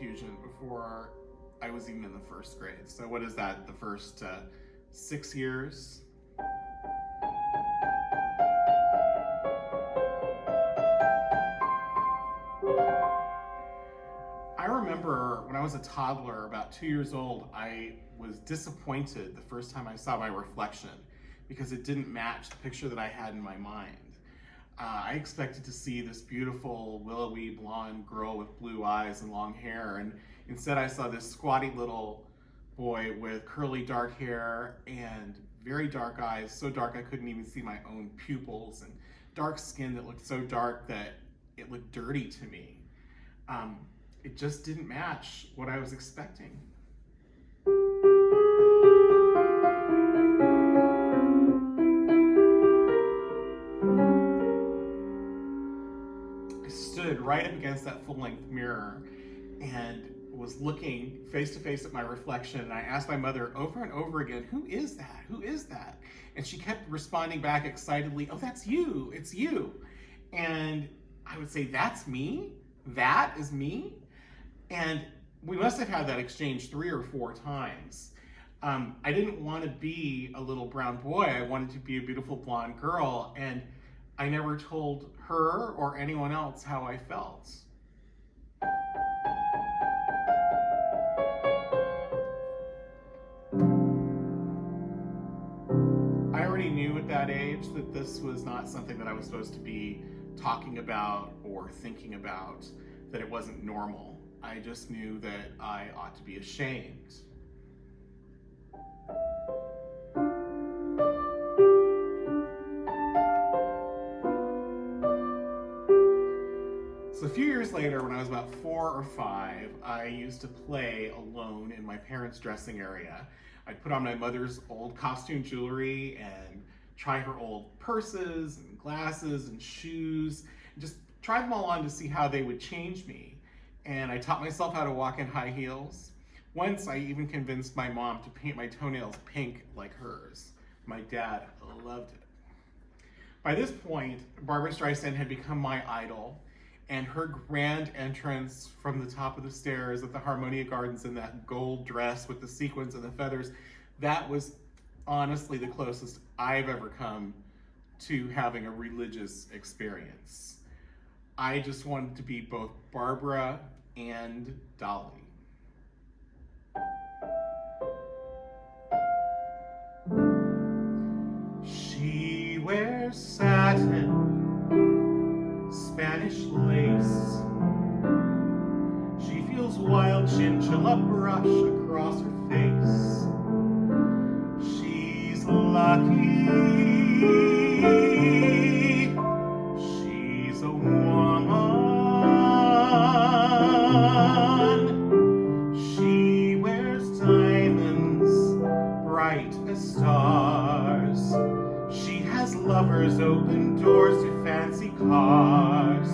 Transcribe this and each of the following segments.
confusion before I was even in the first grade. So what is that, the first 6 years? I remember when I was a toddler, about 2 years old, I was disappointed the first time I saw my reflection because it didn't match the picture that I had in my mind. I expected to see this beautiful, willowy blonde girl with blue eyes and long hair, and instead I saw this squatty little boy with curly dark hair and very dark eyes, so dark I couldn't even see my own pupils, and dark skin that looked so dark that it looked dirty to me. It just didn't match what I was expecting. I stood right up against that full-length mirror and was looking face to face at my reflection, and I asked my mother over and over again, "Who is that? Who is that?" And she kept responding back excitedly, "Oh, that's you, it's you." And I would say, "That's me? That is me?" And we must have had that exchange 3 or 4 times. I didn't want to be a little brown boy. I wanted to be a beautiful blonde girl, and I never told her or anyone else how I felt. I already knew at that age that this was not something that I was supposed to be talking about or thinking about, that it wasn't normal. I just knew that I ought to be ashamed. So a few years later, when I was about 4 or 5, I used to play alone in my parents' dressing area. I'd put on my mother's old costume jewelry and try her old purses and glasses and shoes, and just try them all on to see how they would change me. And I taught myself how to walk in high heels. Once I even convinced my mom to paint my toenails pink like hers. My dad loved it. By this point, Barbra Streisand had become my idol, and her grand entrance from the top of the stairs at the Harmonia Gardens in that gold dress with the sequins and the feathers, that was honestly the closest I've ever come to having a religious experience. I just wanted to be both Barbra and Dolly. She wears satin, Spanish lace. She feels wild chinchilla brush across her face. She's lucky. She's a woman. She wears diamonds, bright as stars. She has lovers, open doors to fancy cars.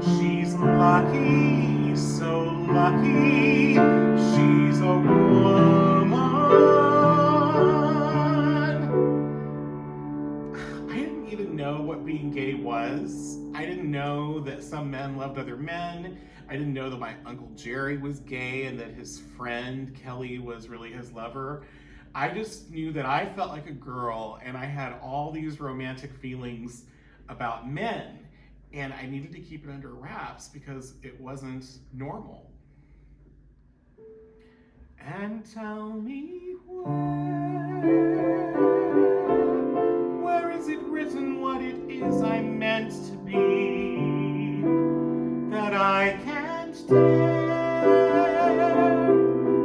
She's lucky, so lucky. She's a woman. I didn't even know what being gay was. I didn't know that some men loved other men. I didn't know that my Uncle Jerry was gay and that his friend Kelly was really his lover. I just knew that I felt like a girl and I had all these romantic feelings about men, and I needed to keep it under wraps because it wasn't normal. And tell me where is it written what it is I'm meant to be, that I can't dare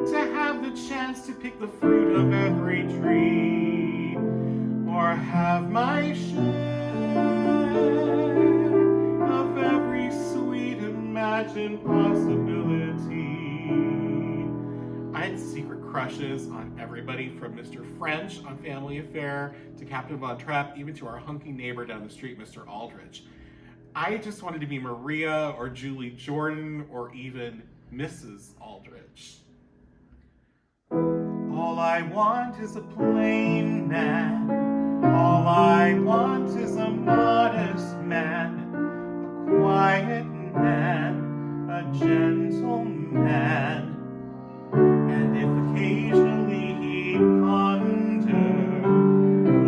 to have the chance to pick the fruit of every tree, or have my share of every sweet imagined possibility. I had secret crushes on everybody from Mr. French on Family Affair to Captain Von Trapp, even to our hunky neighbor down the street, Mr. Aldrich. I just wanted to be Maria or Julie Jordan or even Mrs. Aldrich. All I want is a plain man. All I want is a modest man, a quiet man, a gentleman. man. And if occasionally he'd ponder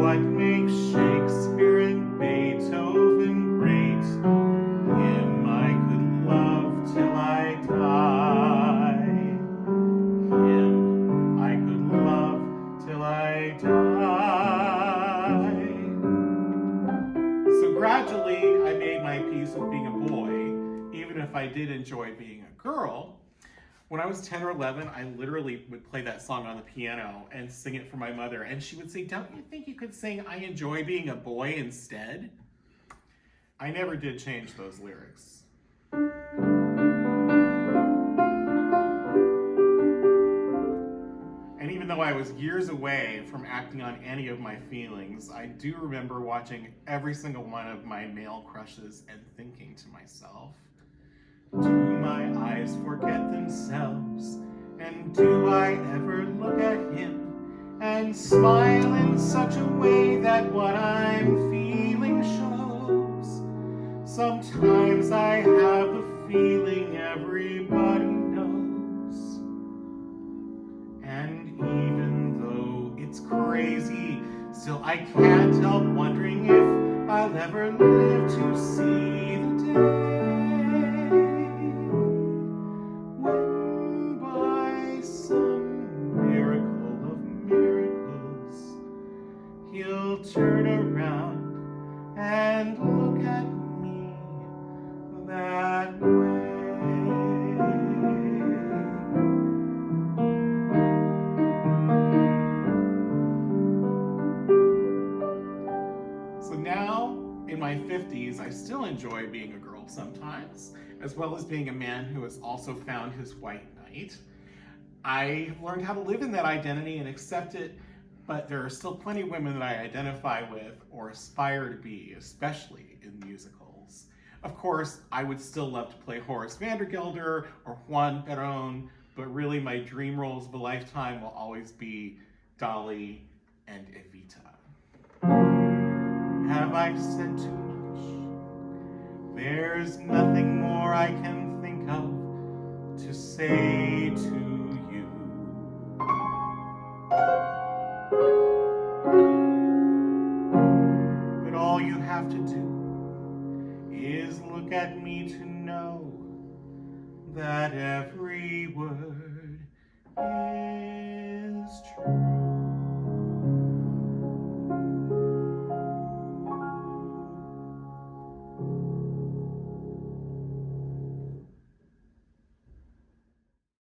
what makes Shakespeare and Beethoven great, him I could love till I die. Him I could love till I die. So gradually I made my peace with being a boy, even if I did enjoy being a girl. When I was 10 or 11, I literally would play that song on the piano and sing it for my mother. And she would say, "Don't you think you could sing 'I enjoy being a boy' instead?" I never did change those lyrics. And even though I was years away from acting on any of my feelings, I do remember watching every single one of my male crushes and thinking to myself, do my eyes forget themselves? And do I ever look at him and smile in such a way that what I'm feeling shows? Sometimes I have the feeling everybody knows. And even though it's crazy, still I can't help wondering if I'll ever live to see the day when by some miracle of miracles he'll turn around and look at me that way. So now, in my 50s, I still enjoy being a girl sometimes, as well as being a man who has also found his white knight. I have learned how to live in that identity and accept it, but there are still plenty of women that I identify with or aspire to be, especially in musicals. Of course, I would still love to play Horace Vandergelder or Juan Perón, but really my dream roles of a lifetime will always be Dolly and Evita. Have I said too much? There's nothing more I can think of to say to you. But all you have to do is look at me to know that every